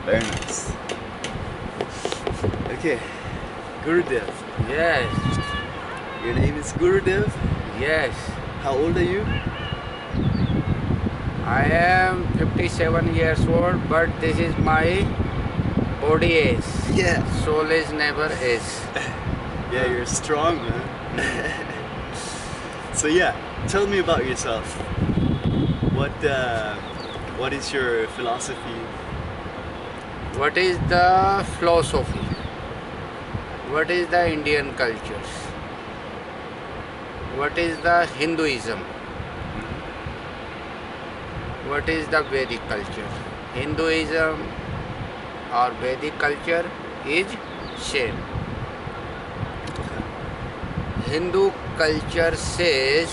Very nice. Okay, Gurudev. Yes, Your name is Gurudev. yes. How old are you? I am 57 years old, but this is my body age. Yeah. Soul is never age. Yeah, you're strong, man. So yeah, tell me about yourself. What is your philosophy? What is the philosophy? What is the Indian cultures? What is the Hinduism? What is the Vedic culture? Hinduism or Vedic culture is same. Hindu culture says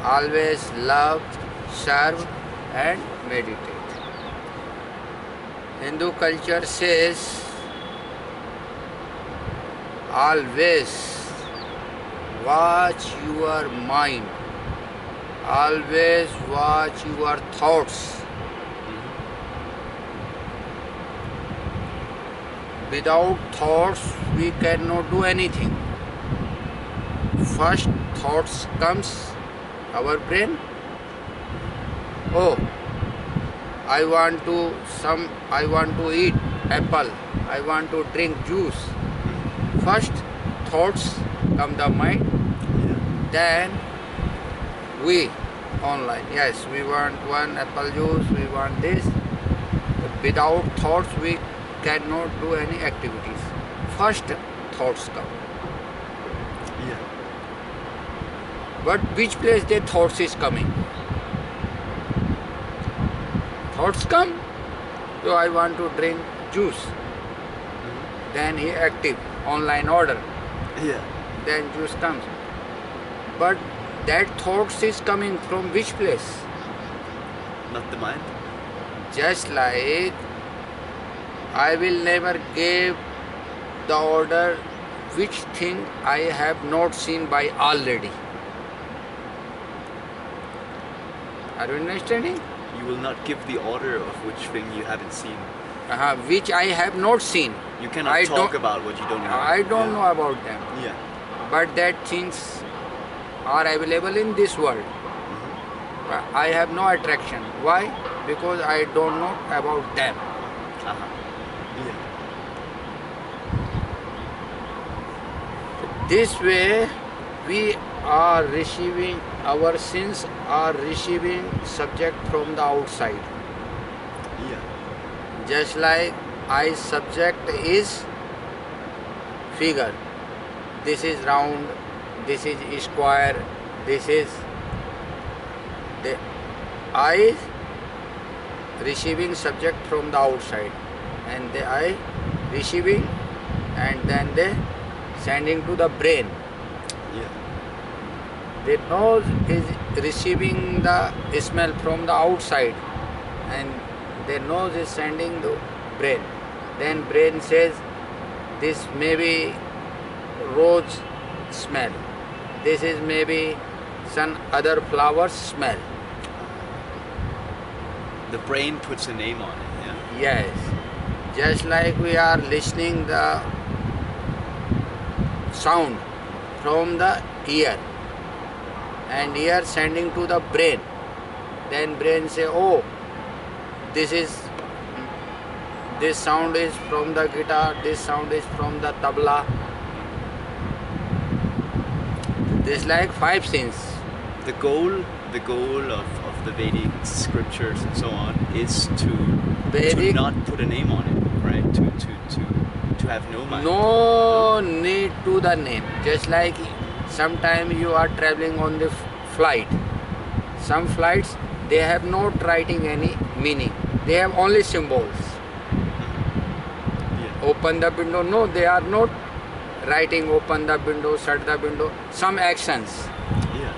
always love, serve and meditate. Hindu culture says always watch your mind, always watch your thoughts. Without thoughts we cannot do anything. First thoughts comes our brain. Oh, I want to eat apple, I want to drink juice. First thoughts come the mind, then we online, yes, we want one apple juice, we want this. But without thoughts we cannot do any activities. First thoughts come. Yeah. But which place the thoughts is coming? Thoughts come, so I want to drink juice. Then he active, online order. Yeah. Then juice comes. But that thoughts is coming from which place? Not the mind. Just like I will never give the order which thing I have not seen by already. Are you understanding? You will not give the order of which thing you haven't seen. Which I have not seen. You cannot I talk don't- about what you don't know. I don't know about them. Yeah. But that things are available in this world. I have no attraction. Why? Because I don't know about them. Yeah. This way we are receiving, our sins are receiving subject from the outside. Yeah. Just like I subject is figure. This is round, this is square, this is the eye receiving subject from the outside, and the eye receiving, and then they sending to the brain. Yeah. The nose is receiving the smell from the outside, and the nose is sending the brain. Then brain says this may be rose smell, this is maybe some other flower smell. The brain puts a name on it. Yeah. Yes, just like we are listening the sound from the ear, and ear sending to the brain. Then brain say, oh, this sound is from the guitar, this sound is from the tabla. This like five sense. The goal of the Vedic scriptures and so on is to Vedic- not put a name on it, right? To have no mind. No need to the name. Just like sometime you are traveling on the flight. Some flights they have not writing any meaning. They have only symbols. Yeah. Open the window. No, they are not writing open the window, shut the window. Some actions. Yeah.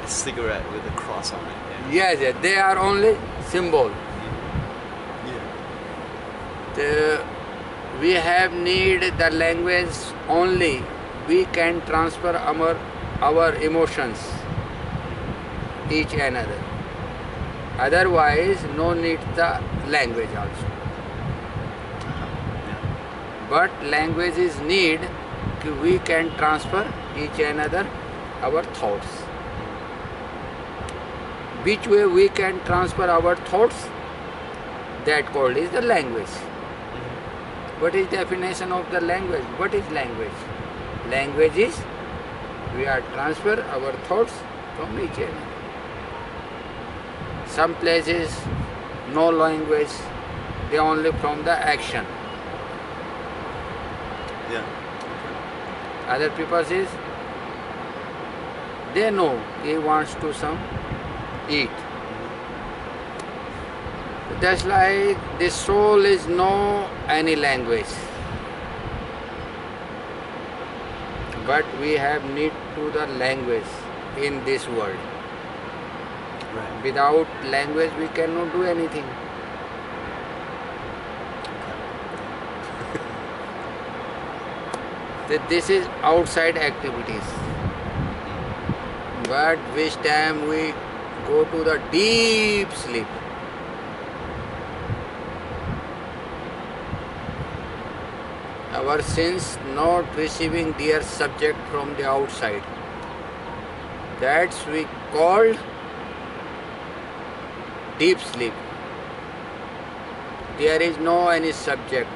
A cigarette with a cross on it. Yes, yes, they are only symbol. Yeah. We have need the language only. We can transfer our emotions each another. Otherwise, no need the language also. Yeah. But language is need कि we can transfer each another our thoughts. Which way we can transfer our thoughts? That called is the language. What is definition of the language? What is language? Language is we are transfer our thoughts from each other. Some places no language, they only from the action. Yeah. Other people says they know he wants to some eat. Just like the soul is no any language, but we have need to the language in this world. Right. Without language we cannot do anything. This is outside activities. But which time we go to the deep sleep. Our sense not receiving their subject from the outside. That's we called deep sleep. There is no any subject.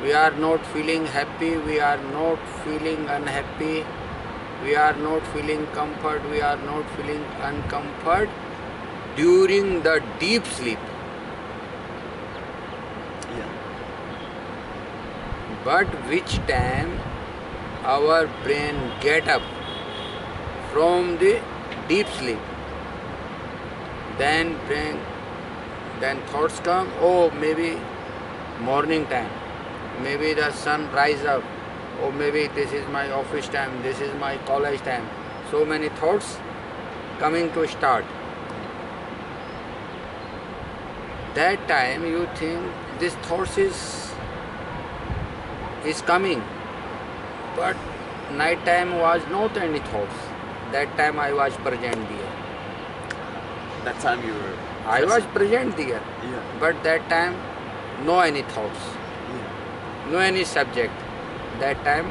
We are not feeling happy, we are not feeling unhappy, we are not feeling comfort, we are not feeling uncomfort during the deep sleep. Yeah. But which time our brain get up from the deep sleep, then thoughts come, oh maybe morning time, maybe the sun rise up, or maybe this is my office time, this is my college time. So many thoughts coming to start. That time you think this thoughts is coming, but night time was not any thoughts. That time I was present there. That time you were. I was present there, Yeah. but that time no any thoughts. Yeah. No any subject. That time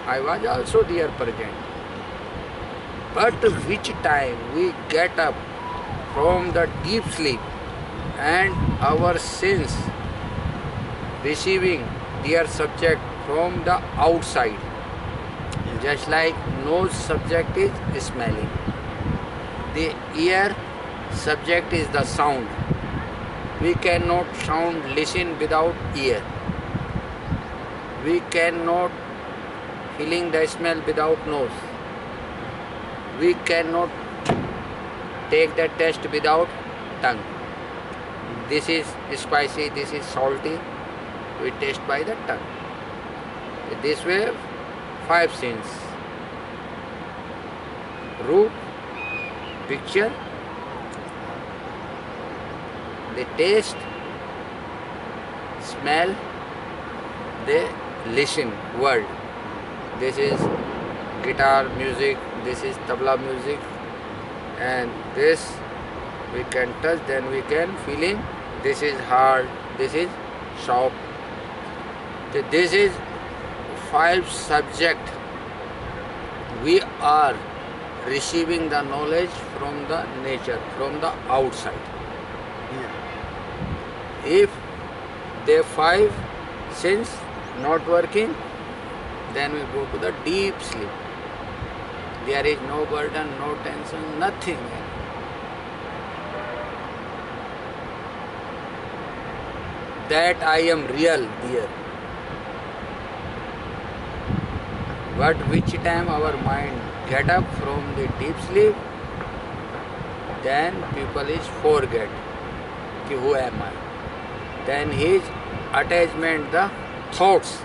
I was also there present. But which time we get up from the deep sleep and our sense receiving their subject from the outside. Just like nose subject is smelling. The ear subject is the sound. We cannot sound listen without ear. We cannot feeling the smell without nose. We cannot take the taste without tongue. This is spicy, this is salty. We taste by the tongue. This way, 5 senses. Root, picture, the taste, smell, the listen, word. This is guitar music, this is tabla music, and this we can touch, then we can feeling. This is hard, this is soft. This is 5 subject. We are receiving the knowledge from the nature, from the outside. Yeah. If the 5 sense not working, then we go to the deep sleep. There is no burden, no tension, nothing. That I am real there. But which time our mind get up from the deep sleep, then people is forget ki who am I. Then his attachment, the thoughts,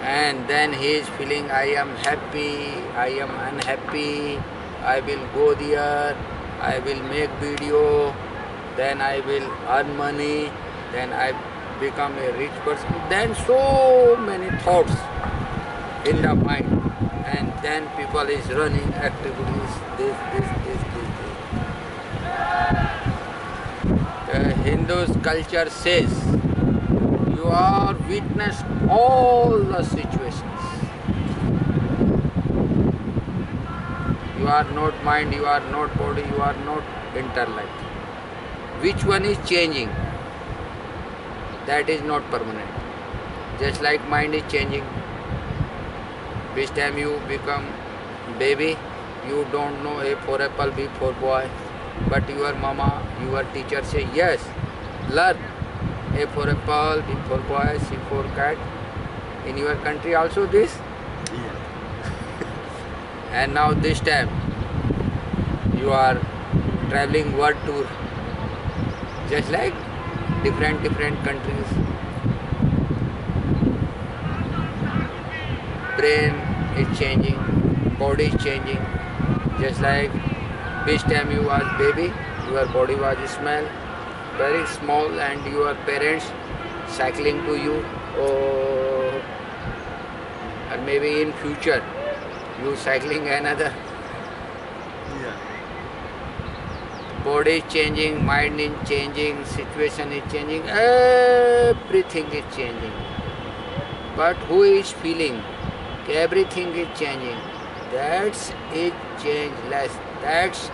and then he is feeling I am happy, I am unhappy, I will go there, I will make video, then I will earn money, then I become a rich person. Then so many thoughts in the mind, and then people is running activities, this. Hindu's culture says you are witness all the situations. You are not mind, you are not body, you are not intellect. Which one is changing? That is not permanent. Just like mind is changing. Which time you become baby, you don't know A for apple, B for boy. But your mama, your teacher say, yes, learn. A for apple, B for boy, C for cat. In your country also this. Yeah. And now this time, you are traveling world tour. Just like different countries. Brain is changing, body is changing. Just like this time you was baby, your body was small, very small, and your parents cycling to you, or maybe in future you cycling another. Yeah. Body is changing, mind is changing, situation is changing, everything is changing. But who is feeling? Everything is changing. That's it changeless. That's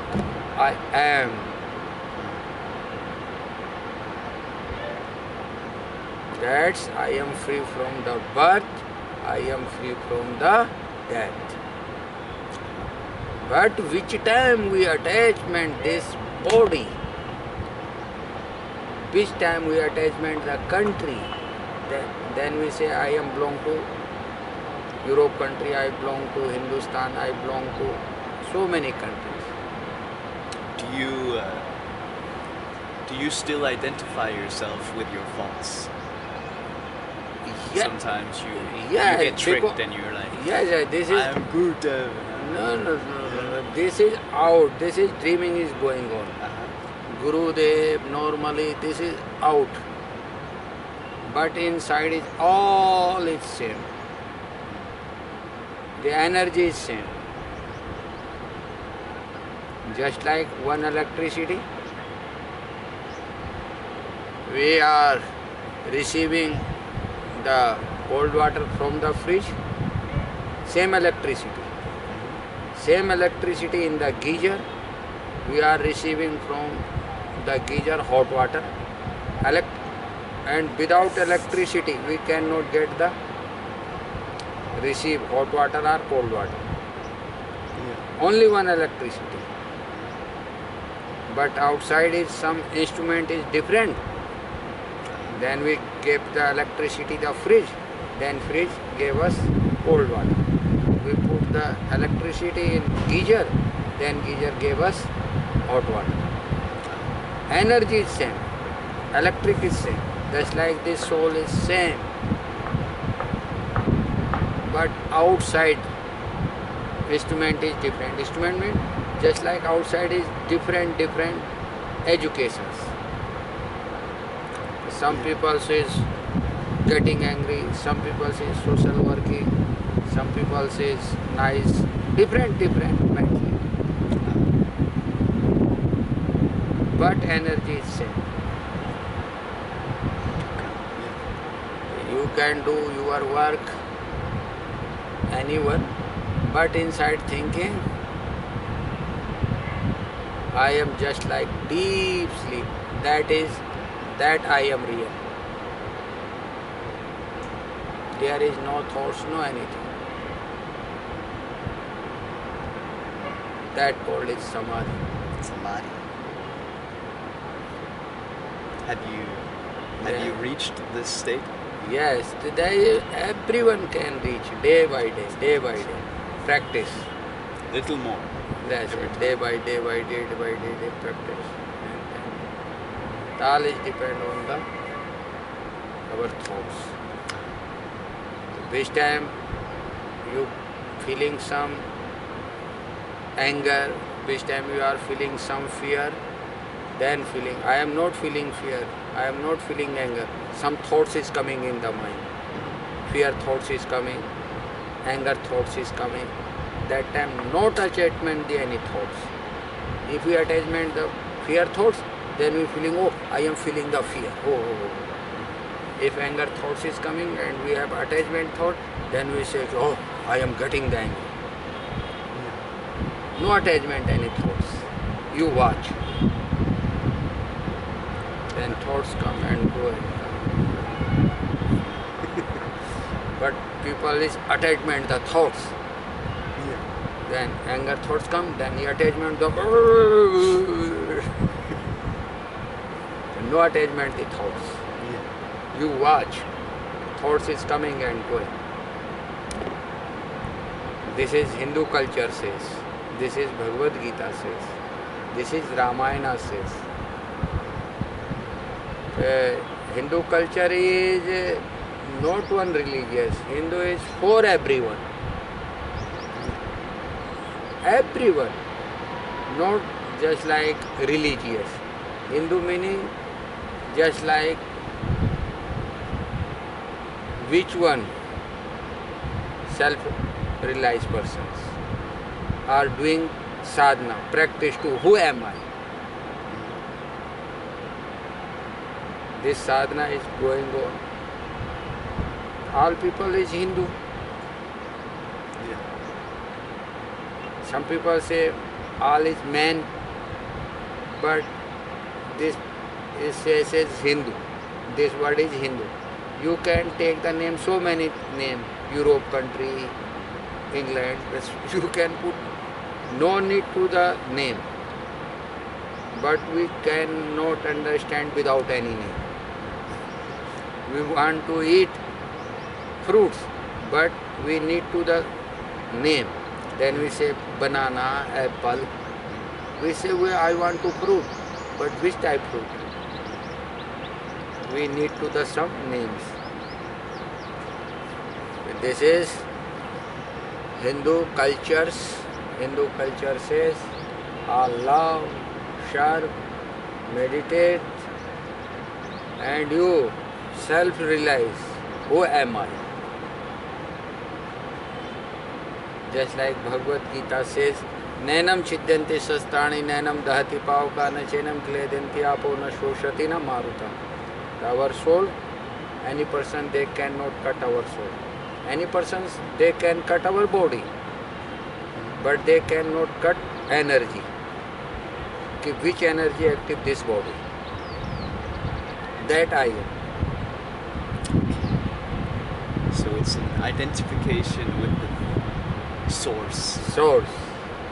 I am. That's I am free from the birth. I am free from the death. But which time we attachment this body? Which time we attachment the country? Then we say I am belong to Europe country, I belong to Hindustan, I belong to so many countries. Do you still identify yourself with your thoughts? Yeah. Sometimes you Yeah, get tricked because- and you're like, Yeah, this is I'm good. no. This is out. This is dreaming is going on. Gurudev, normally this is out. But inside is all is same. The energy is same. Just like one electricity, we are receiving the cold water from the fridge, same electricity. Same electricity in the geyser, we are receiving from the geyser hot water. And without electricity, we cannot get the receive hot water or cold water. Yeah. Only one electricity. But outside is some instrument is different. Then we gave the electricity the fridge. Then fridge gave us cold water. We put the electricity in geyser. Then geyser gave us hot water. Energy is same. Electric is same. Just like this soul is same. But outside instrument is different. Instrument means just like outside is different educations. Some people says getting angry, some people says social working, some people says nice, different mentally. But energy is same. You can do your work, anyone, but inside thinking, I am just like deep sleep. That I am real. There is no thoughts, no anything. That called is samadhi. Samadhi. Have Yeah. you reached this state? Yes, everyone can reach day by day. Practice. Little more. That's it. Day by day, practice. It all is depend on our thoughts. This time you feeling some anger, this time you are feeling some fear, then feeling, I am not feeling fear, I am not feeling anger. Some thoughts is coming in the mind. Fear thoughts is coming, anger thoughts is coming. That time not attachment the any thoughts. If you attachment the fear thoughts, then we feeling, oh, I am feeling the fear. Oh. If anger thoughts is coming and we have attachment thought, then we say, oh, I am getting the anger. No attachment, any thoughts. You watch. Then thoughts come and go and come. But people is attachment, the thoughts. Then anger thoughts come, then the attachment, the no attachment, the thoughts. You watch, thoughts is coming and going. This is Hindu culture says, this is Bhagavad Gita says, this is Ramayana says. Hindu culture is not one religious, Hindu is for everyone. Everyone, not just like religious. Hindu meaning just like which one self-realized persons are doing sadhana, practice to who am I? This sadhana is going on. All people is Hindu. Some people say all is man, but this says Hindu. This word is Hindu. You can take the name, so many names, Europe country, England, you can put no need to the name. But we cannot understand without any name. We want to eat fruits, but we need to the name. Then we say banana, apple. We say I want to fruit, but which type fruit? We need to the some names. This is Hindu cultures. Hindu culture says love, serve, meditate, and you self-realize who am I. Just like Bhagavad Gita says, Nainam chidyanti sastani, nainam dahati pavka, na chenam kledanti apo, na shoshati na maruta. Our soul, any person, they cannot cut our soul. Any persons, they can cut our body, but they cannot cut energy. Which energy active this body? That I am. So it's an identification with the source. Source.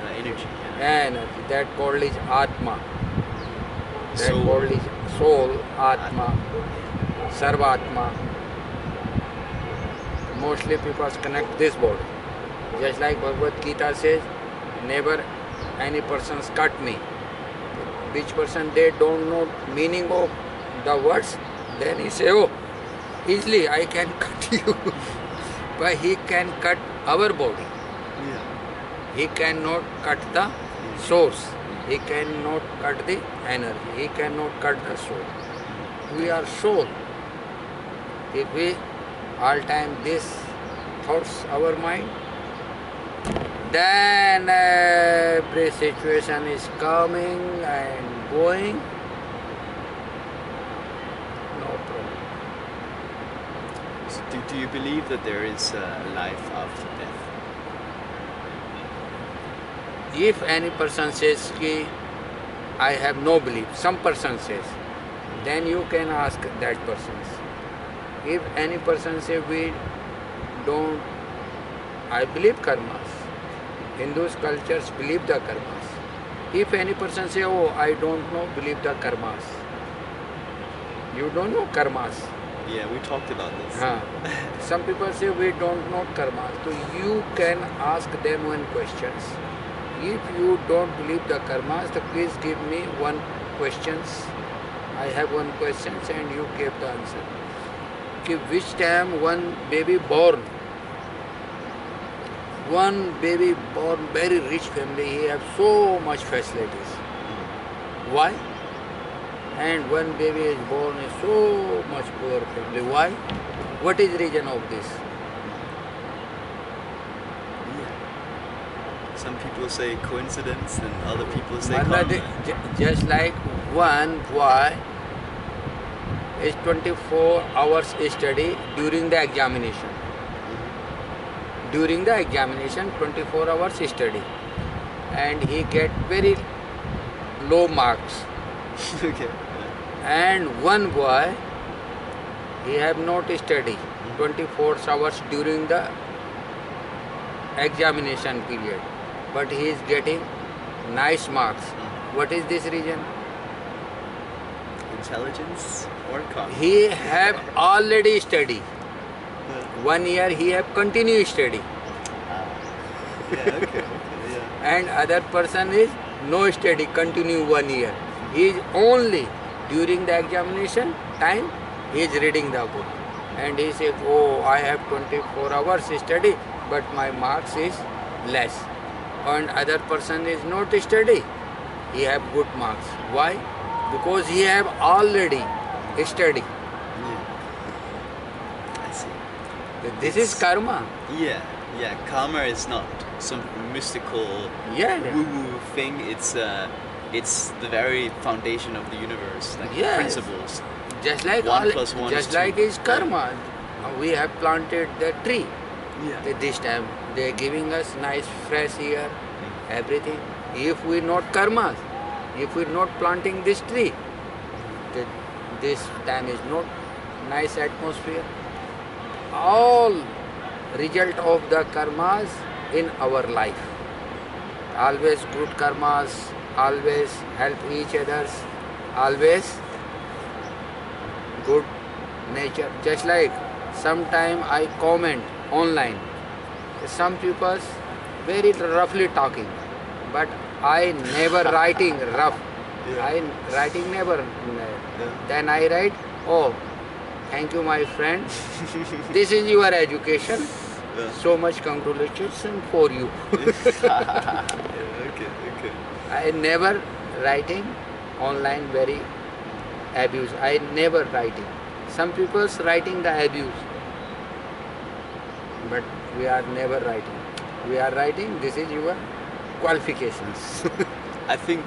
The energy. Energy. That called is Atma. That Soul. called is soul, Atma, Sarvatma. Mostly people connect this body. Just like Bhagavad Gita says, never any persons cut me. Which person they don't know meaning of the words, then he say, oh, easily I can cut you. But he can cut our body. He cannot cut the source. He cannot cut the energy. He cannot cut the soul. We are soul. If we all time this thoughts our mind, then every situation is coming and going. No problem. So do you believe that there is a life after death? If any person says ki I have no belief, some person says, then you can ask that person. If any person say we don't, I believe karmas. Hindus cultures believe the karmas. If any person say, oh, I don't know, believe the karmas. You don't know karmas. Yeah, we talked about this. Some people say we don't know karmas. So you can ask them one question. If you don't believe the karmas, so please give me one question. I have one question and you give the answer. Which time one baby born, very rich family, he have so much facilities. Why? And one baby is born in so much poor family. Why? What is the reason of this? Some people say coincidence and other people say karma. Just like one boy is 24 hours study during the examination. During the examination, 24 hours study, and he get very low marks. Okay. And one boy, he have not studied 24 hours during the examination period, but he is getting nice marks. What is this reason? Intelligence or karma? He have already studied. 1 year he have continued study, Yeah, okay, yeah. and other person is no study, continue 1 year. He is only during the examination time he is reading the book, and he says, oh, I have 24 hours study, but my marks is less. And other person is not study, he have good marks. Why? Because he have already study. I see. This is karma. Yeah, yeah. Karma is not some mystical Yeah. woo-woo thing. It's the very foundation of the universe, like Yes. principles. Just like 1 plus 1 just is 2. like is karma. We have planted the tree. Yeah. This time they are giving us nice fresh air, everything. If we not karmas, if we not planting this tree, this time is not nice atmosphere. All result of the karmas in our life. Always good karmas, always help each others, always good nature. Just like sometime I comment online, some people very roughly talking, but I never writing rough. Yeah. I writing never. Yeah. Then I write, oh, thank you my friend. This is your education. Yeah. So much congratulations for you. Yeah, okay, okay. I never writing online very abuse. I never writing. Some people's writing the abuse, but we are never writing. We are writing. This is your qualifications. I think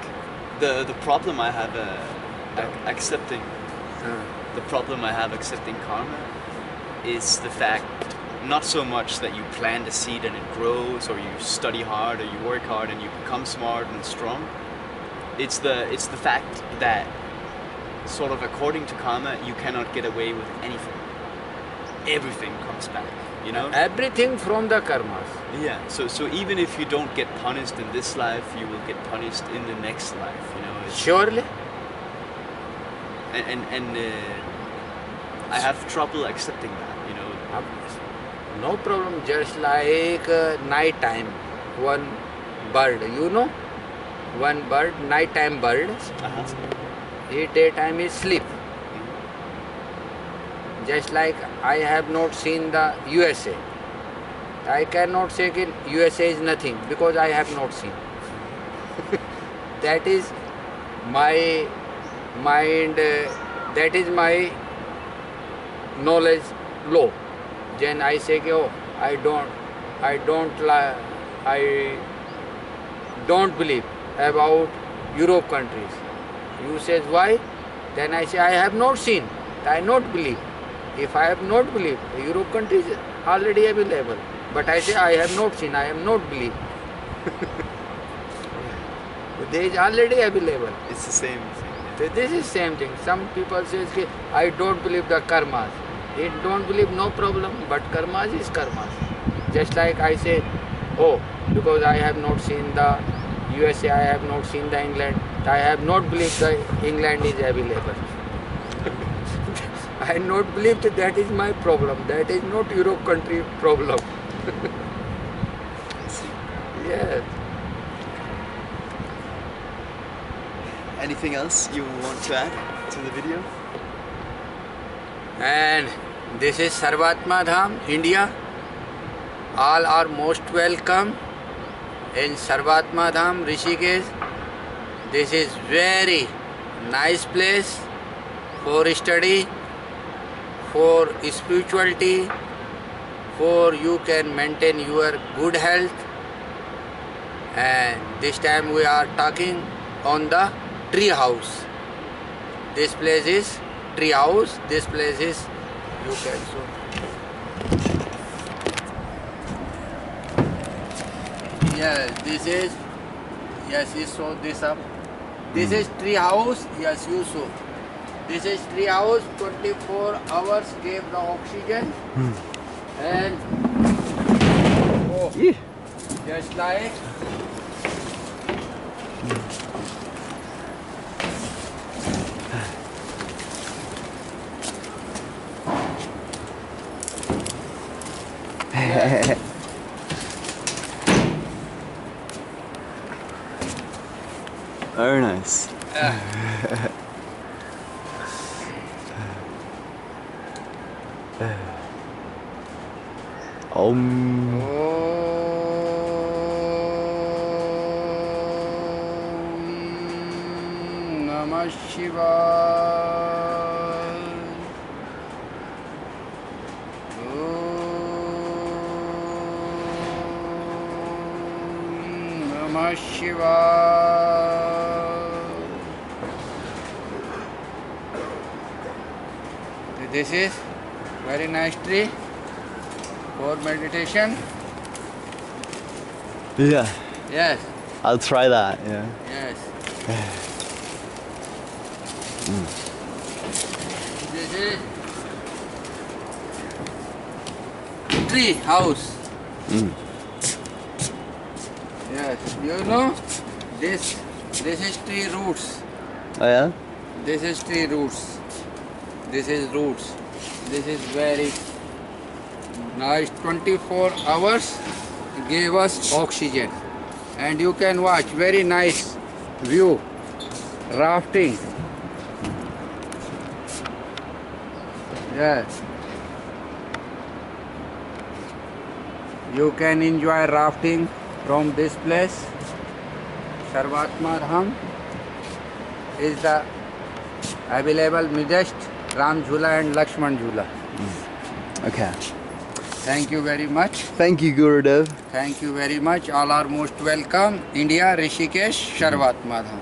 the problem I have accepting the problem I have accepting karma is the fact not so much that you plant a seed and it grows, or you study hard, or you work hard and you become smart and strong. It's the fact that sort of according to karma you cannot get away with anything. Everything comes back, you know? Everything from the karmas. Yeah. So even if you don't get punished in this life, you will get punished in the next life, you know? Surely. And I have trouble accepting that, you know? No problem. Just like night time, one bird, you know, one bird, night time bird, daytime is sleep. Just like I have not seen the USA. I cannot say that USA is nothing because I have not seen. That is my mind, that is my knowledge low. Then I say, oh, I don't believe about Europe countries. You says why? Then I say I have not seen. I not believe. If I have not believed, the Europe countries already available. But I say I have not seen. I have not believed. They is already available. It's the same thing. So this is same thing. Some people say I don't believe the karmas. They don't believe, no problem, but karmas is karmas. Just like I say, oh, because I have not seen the USA, I have not seen the England, I have not believed the England is available. I not believe that is my problem. That is not Europe country problem. I see. Yes. Anything else you want to add to the video? And this is Sarvatma Dham, India. All are most welcome in Sarvatma Dham, Rishikesh. This is very nice place for study, for spirituality, for you can maintain your good health. And this time we are talking on the tree house. This place is tree house. This place is, you can show. Yes, this is, yes, you show this up. This is tree house, yes, you show. This is tree house, 24 hours gave the oxygen. And, oh, just like, Very nice. Om. Om Namah Shivaya. Om Namah Shivaya. This is very nice tree for meditation. Yeah, Yes, I'll try that. Yeah. yes. This is tree house. Yes, you know this is tree roots. Oh yeah. This is tree roots. This is roots. This is very nice. 24 hours gave us oxygen. And you can watch very nice view. Rafting. Yes. You can enjoy rafting from this place. Sarvatma Dham is the available midst Ram Jhula and Lakshman Jhula. Okay. Thank you very much. Thank you, Gurudev. Thank you very much. All are most welcome. India, Rishikesh, Sarvatma Dham.